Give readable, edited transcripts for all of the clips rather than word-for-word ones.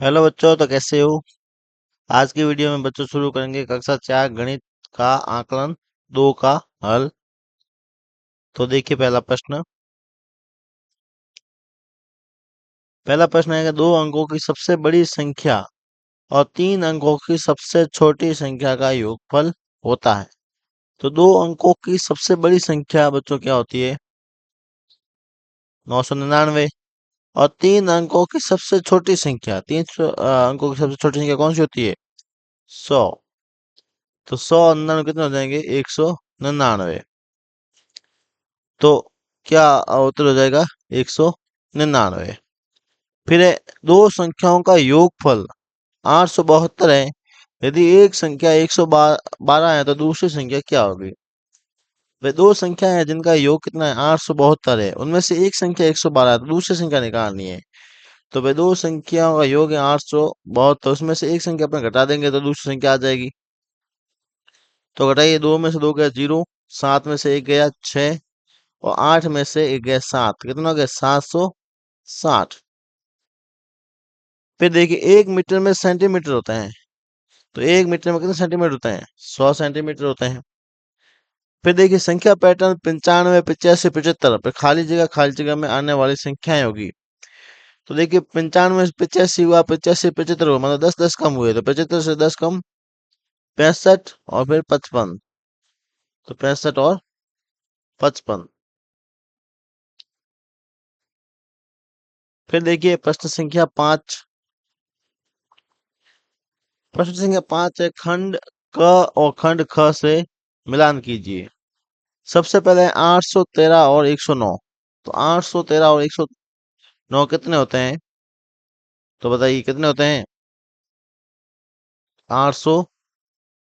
Hello बच्चों, तो कैसे हो। आज की वीडियो में बच्चों शुरू करेंगे कक्षा 4 गणित का आकलन 2 का हल। तो देखिए पहला प्रश्न है कि दो अंकों की सबसे बड़ी संख्या और 3 अंकों की सबसे छोटी संख्या का योगफल होता है। तो 2 अंकों की सबसे बड़ी संख्या बच्चों क्या होती है? 999। और 3 अंकों की सबसे छोटी संख्या, 3 अंकों की सबसे छोटी संख्या कौन सी होती है? 100। तो 100 और 99 कितने हो जाएंगे? 199। तो क्या उत्तर हो जाएगा? 199। फिर है, दो संख्याओं का योगफल 872 है। यदि एक संख्या 112 है तो दूसरी संख्या क्या होगी? वे दो संख्या है जिनका योग कितना है? 872 है। उनमें से एक संख्या 112 है तो दूसरी संख्या निकालनी है। तो वे दो संख्याओं का योग है 872। उसमें से एक संख्या अपने घटा देंगे तो दूसरी संख्या आ जाएगी। तो घटाइए, 2 में से 2 गया 0, 7 में से 1 गया 6, और 8 में से 1 गया 7। कितना हो गया? 760। फिर देखिए, 1 मीटर में सेंटीमीटर होते हैं। तो 1 मीटर में कितने सेंटीमीटर होते हैं? 100 सेंटीमीटर होते हैं। फिर देखिए, संख्या पैटर्न 95, 85, 75 पे खाली जगह में आने वाली संख्याएं होगी। तो देखिए, 95 से 85 हुआ, 85 75 हुआ, मतलब 10 10 कम हुए। तो 75 से 10 कम 65, और फिर 55। तो 65 और 55। फिर देखिए प्रश्न संख्या 5 है, खंड क और खंड ख से मिलान कीजिए। सबसे पहले 813 और 109। तो 813 और 109 कितने होते हैं? तो बताइए कितने होते हैं? 800,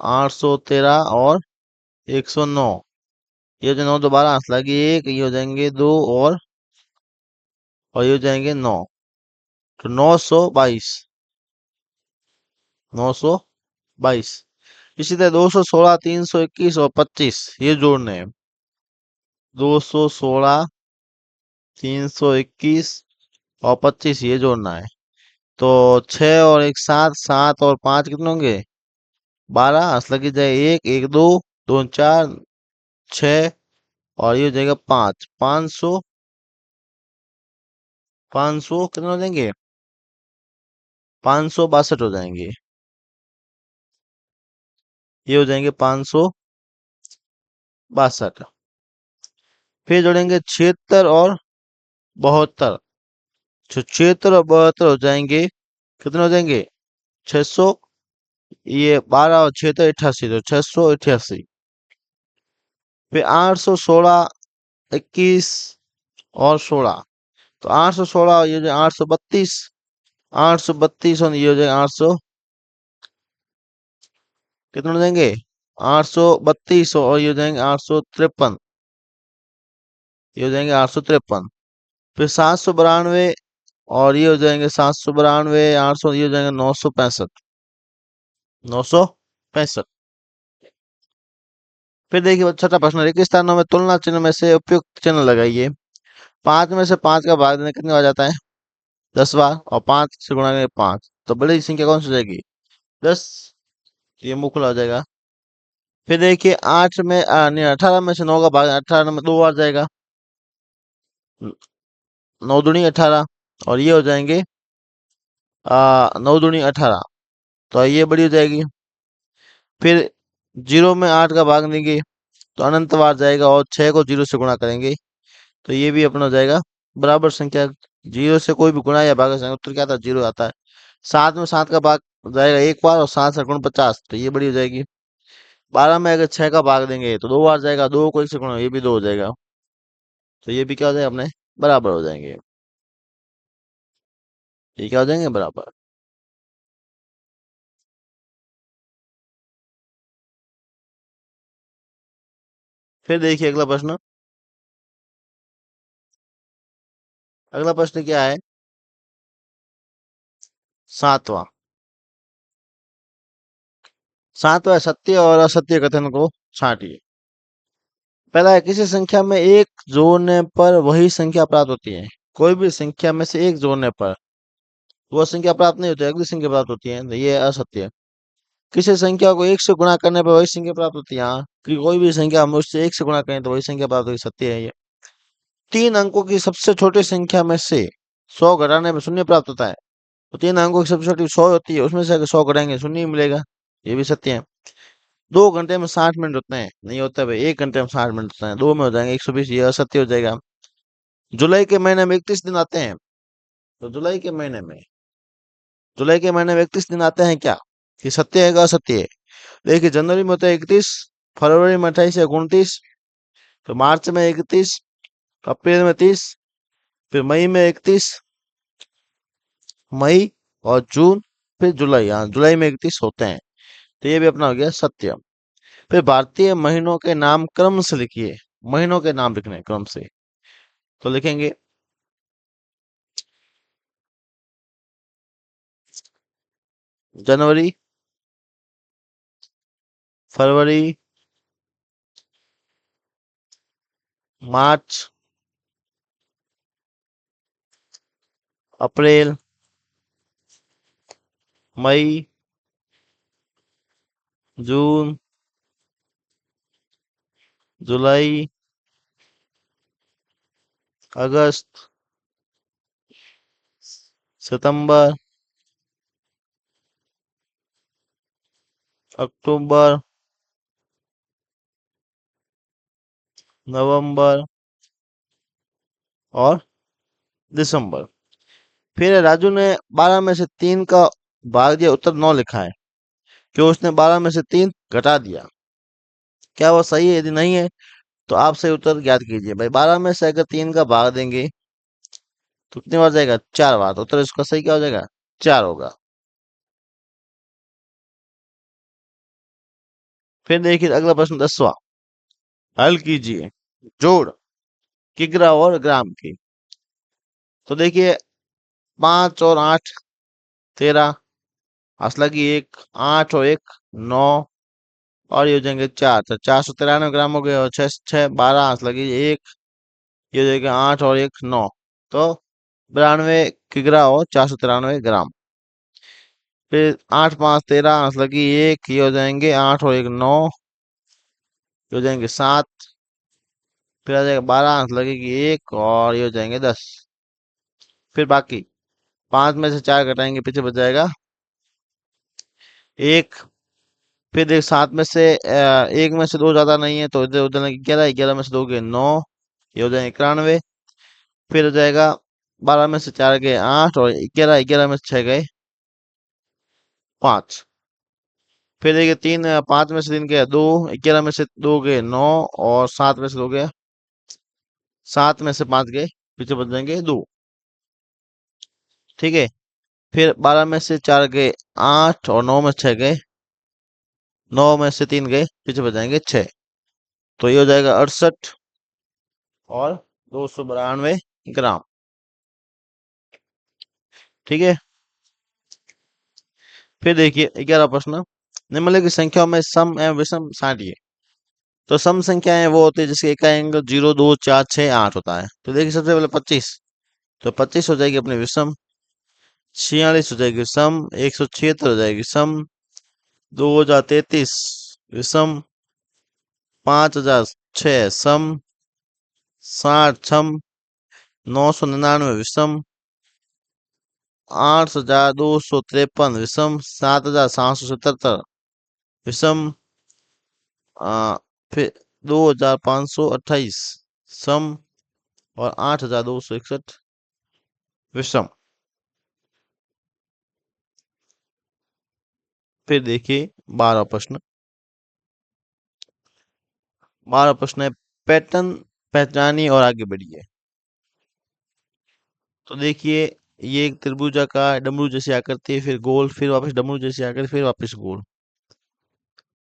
813 और 109। ये जो 9 दोबारा हाथ लगी एक, ये हो जाएंगे 2, और ये हो जाएंगे 9। तो 922। 922। इसी तरह 216, 321 और 25 ये जोड़ने हैं। 216, 321 और 25 ये जोड़ना है। तो 6 और 1 7, 7 और 5 कितने होंगे? 12। हंस लगी जाए एक, एक दो, दो चार, 6, और ये हो जाएगा 5। 500, 500 कितने हो जाएंगे? 562 हो जाएंगे। ये हो जाएंगे 562। फिर जोड़ेंगे 76 और 72। 76 और 72 हो जाएंगे, कितने हो जाएंगे? 600। ये 12 और 6 तो 88, तो 688। फिर 816, 21 और 16। तो 816, ये जो 832, 832 और ये हो जाएगा 800, कितने हो जाएंगे? 832, और ये हो जाएंगे 853। ये हो जाएंगे 853। फिर 792, और ये हो जाएंगे 792, 800, ये हो जाएंगे 965। 965। फिर देखिए छठा प्रश्न, रिक्त स्थानों में तुलना चिन्ह में से उपयुक्त चिन्ह लगाइए। 5 में से 5 का भाग देने कितने बार जाता है? 10 बार। और 5 से गुणा करेंगे 5, तो बड़ी संख्या कौन सी हो जाएगी? 10। ये मुंह खुला हो जाएगा। फिर देखिए 8 में नहीं, 18 में से 9 का भाग 18 में 2 बार जाएगा। 9 दूनी 18, और ये हो जाएंगे 9 दूनी 18। तो ये बड़ी हो जाएगी। फिर 0 में 8 का भाग देंगे तो अनंत बार जाएगा, और 6 को 0 से गुणा करेंगे तो ये भी अपना हो जाएगा बराबर संख्या। 0 से कोई भी गुणा या भाग संख्या उत्तर क्या आता है? 0 आता है। 7 में 7 का भाग जाएगा एक बार, और 7 से गुण 50, तो ये बड़ी हो जाएगी। 12 में अगर 6 का भाग देंगे तो 2 बार जाएगा, 2 को इससे गुणा, ये भी 2 हो जाएगा। तो ये भी क्या हो जाएगा अपने? बराबर हो जाएंगे। ये क्या हो जाएंगे? बराबर। फिर देखिए अगला प्रश्न क्या है? 7वां। 7वां, सत्य और असत्य कथन को छांटिए। पहला है, किसी संख्या में एक जोड़ने पर वही संख्या प्राप्त होती है। कोई भी संख्या में से एक जोड़ने पर वह संख्या प्राप्त नहीं होती, अगली संख्या प्राप्त होती है, तो ये असत्य है। किसी संख्या को एक से गुणा करने पर वही संख्या प्राप्त होती है, हाँ कि कोई भी संख्या हम उससे एक से गुणा करें तो वही संख्या प्राप्त होगी, सत्य है ये। 3 अंकों की सबसे छोटी संख्या में से 100 घटाने पर शून्य प्राप्त होता है। तो 3 अंकों की सबसे छोटी 100 होती है, उसमें से अगर 100 घटाएंगे शून्य ही मिलेगा, ये भी सत्य है। 2 घंटे में 60 मिनट होते हैं, नहीं होता भाई, 1 घंटे में 60 मिनट होते हैं, दो में हो जाएंगे 120, ये असत्य हो जाएगा। जुलाई के महीने में 31 दिन आते हैं, तो जुलाई के महीने में 31 दिन आते हैं क्या, कि सत्य है का असत्य है। देखिए जनवरी में होता है 31, फरवरी में 28 या 29, फिर मार्च में 31, अप्रैल में 30, फिर मई में 31, मई और जून, फिर जुलाई, हाँ जुलाई में 31 होते हैं, तो ये भी अपना हो गया सत्य। फिर भारतीय महीनों के नाम क्रम से लिखिए, महीनों के नाम लिखने हैं क्रम से, तो लिखेंगे जनवरी, फरवरी, मार्च, अप्रैल, मई, जून, जुलाई, अगस्त, सितंबर, अक्टूबर, नवंबर और दिसंबर। फिर राजू ने 12 में से 3 का भाग दिया, उत्तर 9 लिखा है, क्यों उसने 12 में से 3 घटा दिया, क्या वो सही है, यदि नहीं है तो आप सही उत्तर ज्ञात कीजिए। भाई 12 में से अगर 3 का भाग देंगे तो कितनी बार जाएगा, 4 बार, तो उत्तर इसका सही क्या हो जाएगा, 4 होगा। फिर देखिए अगला प्रश्न 10वां, हल कीजिए जोड़ किग्रा और ग्राम की। तो देखिए 5 और 8 13, असला की 1, 8 और 1 9, और ये हो जाएंगे 4, तो 493 ग्राम हो गए, और 6 6 12, असला की 1, ये हो जाएगा 8 और 1 9, तो 92 किग्रा और 493 ग्राम। फिर 8 5 13, असला की 1, ये हो जाएंगे 8 और 1 9, ये हो जाएंगे 7, फिर आ जाएगा 12, अंक लगेगी 1, और ये हो जाएंगे 10। फिर बाकी 5 में से 4 घटाएंगे, पीछे बच जाएगा 1। फिर देख 7 में से 1 में से 2 ज्यादा नहीं है, तो इधर उधर 11, 11 में से 2 गए 9, ये हो जाएंगे 91। फिर हो जाएगा 12 में से 4 गए 8, और 11, 11 में से 6 गए 5। फिर देखिए 5 में से 3 गया 2, 11 में से 2 गए 9, और 7 में से 2 गए, 7 में से 5 गए, पीछे बच जाएंगे 2। ठीक है। फिर 12 में से 4 गए 8, और 9 में से 6 गए, 9 में से 3 गए, पीछे बच जाएंगे 6, तो ये हो जाएगा 68 और 292 ग्राम। ठीक है। फिर देखिए 11 प्रश्न, निम्नलिखित संख्याओं में सम एवं विषम साटिए। तो सम संख्याएं वो होती है जिसके इकाई अंक 0 2 4 6 8 होता है। तो देखिए सबसे पहले 25, तो 25 हो जाएगी अपनी विषम, 46 हो जाएगी सम, 176 हो जाएगी सम, 2033 विषम, 5006 सम, 60 छम, 999 विषम, 8253 विषम, 7777 विषम, आ, फिर 2528 सम, और 8261 विषम। फिर देखिए 12 प्रश्न, 12 प्रश्न है, पैटर्न पहचानिए और आगे बढ़िए। तो देखिए ये एक त्रिभुजा का डमरू जैसी आकृति है, फिर गोल, फिर वापस डमरू जैसी आकृति, फिर वापस गोल,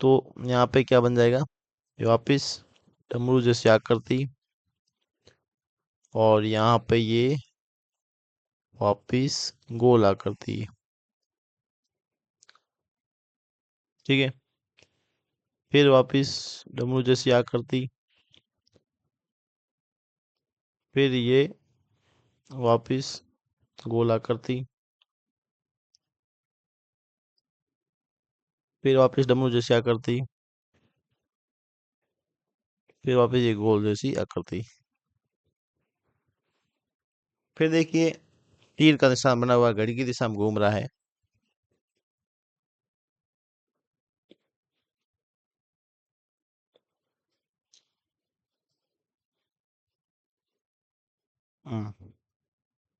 तो यहाँ पे क्या बन जाएगा, ये वापस डमरू जैसी आकृति, और यहाँ पे ये वापस गोल आकृति। ठीक है। फिर वापस डमरू जैसी आकृति, फिर ये वापस गोल आकृति, फिर वापस डमरू जैसी आकृति, फिर वापस ये गोल जैसी आकृति। फिर देखिए तीर का निशान बना हुआ घड़ी की दिशा में घूम रहा है।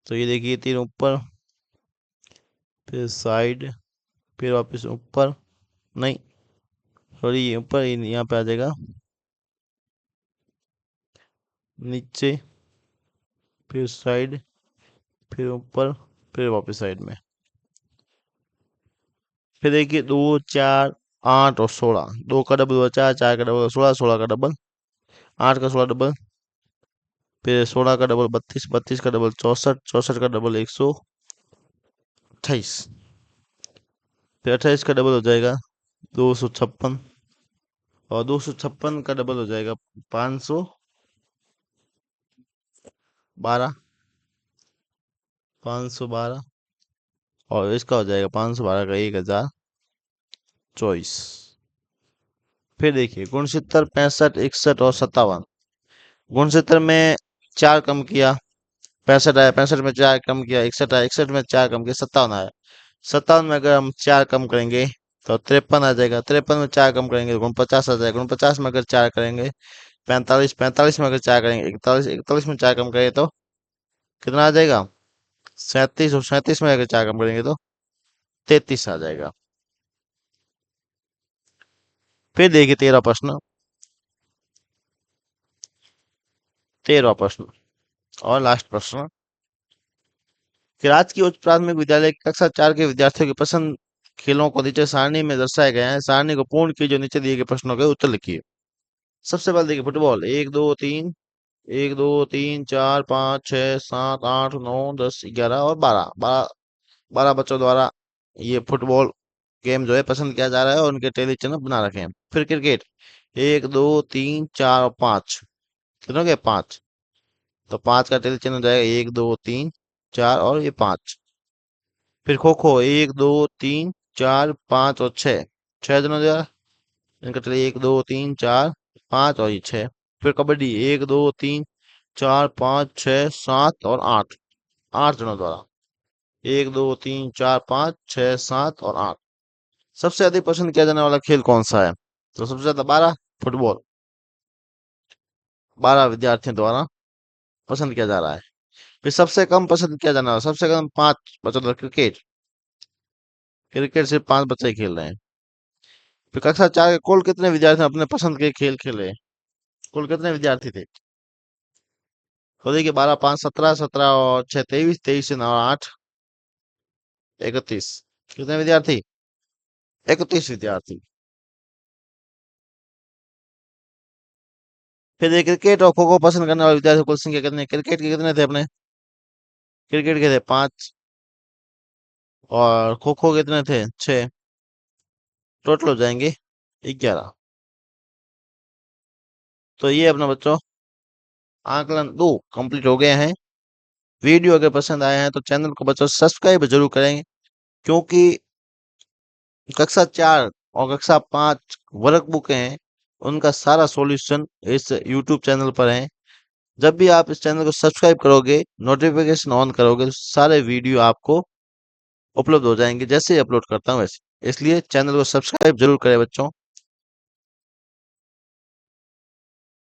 तो ये देखिए तीर ऊपर, फिर साइड, फिर वापस ऊपर, नहीं सॉरी ये ऊपर यहाँ पे आ जाएगा, नीचे, फिर साइड, फिर ऊपर, फिर वापस साइड में। फिर देखिए 2, 4, 8 और 16, 2 का डबल हुआ 4, 4 का डबल 16, 16 का डबल 8 का 16 डबल, फिर 16 का डबल 32, 32 का डबल 64, 64 का डबल 128, फिर 28 का डबल हो जाएगा 256, और 256 का डबल हो जाएगा 512, 512, और इसका हो जाएगा 512 का 1024। फिर देखिए गुणसूत्र 65, 61 और 57। गुणसूत्र में 4 कम किया 65 आया, 65 में 4 कम किया 61 आया, 61 में 4 कम किया 57 आया। 57 में अगर हम 4 कम करेंगे तो 53 आ जाएगा, 53 में 4 कम करेंगे तो 49 आ जाएगा, 49 में अगर 4 करेंगे 45, 45 में अगर 4 करेंगे 41, 41 में 4 कम करेंगे तो कितना आ जाएगा 37, और 37 में अगर 4 कम करेंगे तो 33 आ जाएगा। फिर देखिए 13वां प्रश्न और लास्ट प्रश्न कि राज्य की उच्च प्राथमिक विद्यालय की कक्षा 4 के विद्यार्थियों की पसंद खेलों को नीचे सारणी में दर्शाया गया है। सारणी को पूर्ण कीजिए, नीचे दिए गए प्रश्नों के उत्तर लिखिए। सबसे पहले देखिए फुटबॉल, 1 2 3, 1 2 3 4 5 6 7 8 9 10 11 और 12, 12 बच्चों द्वारा ये फुटबॉल गेम जो है पसंद किया जा रहा है और उनके टेली चैनल बना रखे हैं। फिर क्रिकेट 1 2 3 4 और 5, कितने हो गए 5, तो 5 का टेली चैनल जाएगा 1 2 3 4 और ये 5। फिर खो खो 1 2 3 4 5 और 6, 6 दिनों द्वारा इनका चलिए 1 2 3 4 5 और ये 6। फिर कबड्डी 1 2 3 4 5 6 7 और 8, 8 जनों द्वारा 1 2 3 4 5 6 7 और 8। सबसे अधिक पसंद किया जाने वाला खेल कौन सा है, तो सबसे ज्यादा 12 फुटबॉल, 12 विद्यार्थियों द्वारा पसंद किया जा रहा है। फिर सबसे कम पसंद किया जाने वाला, सबसे कम 5 बच्चों द्वारा क्रिकेट, क्रिकेट सिर्फ 5 बच्चे ही खेल रहे हैं। फिर कक्षा 4 के कुल कितने विद्यार्थी अपने पसंद के खेल खेले, कुल कितने विद्यार्थी थे, तो देखिए 12 5 17, 17 और 6 23, 23 और 8 31, कितने विद्यार्थी 31 विद्यार्थी। फिर देखिए क्रिकेट और खो खो पसंद करने वाले विद्यार्थी कुल संख्या कितने, क्रिकेट के कितने थे अपने, क्रिकेट के थे 5, और खो खो कितने थे 6, टोटल हो जाएंगे 11। तो ये अपना बच्चों आकलन 2 कंप्लीट हो गए हैं। वीडियो अगर पसंद आया है तो चैनल को बच्चों सब्सक्राइब जरूर करेंगे, क्योंकि कक्षा 4 और कक्षा 5 वर्क बुक हैं, उनका सारा सॉल्यूशन इस यूट्यूब चैनल पर है। जब भी आप इस चैनल को सब्सक्राइब करोगे, नोटिफिकेशन ऑन करोगे, तो सारे वीडियो आपको उपलब्ध हो जाएंगे जैसे ही अपलोड करता हूँ वैसे। इसलिए चैनल को सब्सक्राइब जरूर करें बच्चों।